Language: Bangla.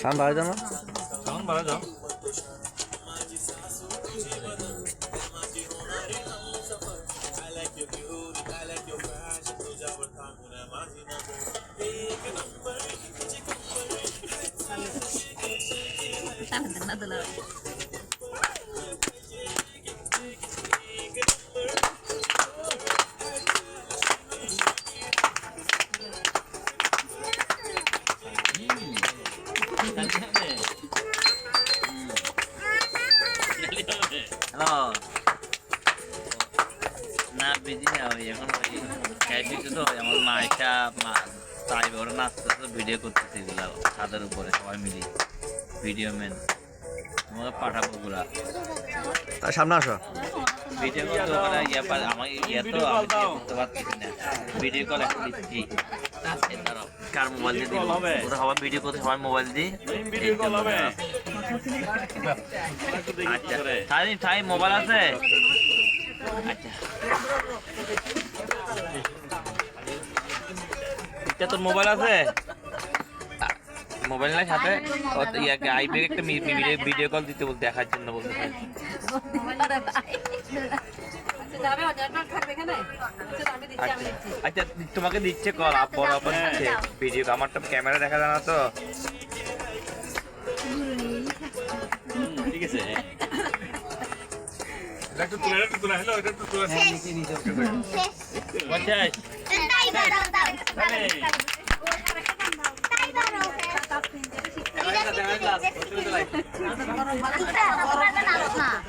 সাউন্ড বাড়াই দাও না, সাউন্ড বাড়াই দাও। হ্যালো না বিজি না ওই এখন ওই খাইতেছে তো আমার মা এটা তাই ওরা নাচতেছে ভিডিও করতেছে এগুলা ছাদের উপরে সবাই মিলে ভিডিও ম্যান তোমাকে পাঠাবো গুলা সামনে আসো। ভিডিও করতে ওরা ইয়া পারে আমাকে ইয়া তো আমি করতে পারছি না ভিডিও কল এখন দিচ্ছি কার মোবাইল দিয়ে দিব ওরা সবাই ভিডিও করতে সবাই মোবাইল দিয়ে ভিডিও কল হবে। আচ্ছা তাই মোবাইল আছে আচ্ছা এটা তোর মোবাইল আছে মোবাইল নাই সাথে ইয়াকে আইবে একটা ভিডিও কল দিতে বলতে দেখার জন্য বলতে আচ্ছা তোমাকে দিচ্ছে কল বড় আপন দিচ্ছে ভিডিও আমারটা ক্যামেরা দেখা যায় না তো ঠিক আছে এটা একটু তুলে হলো এটা একটু তুলে Tayo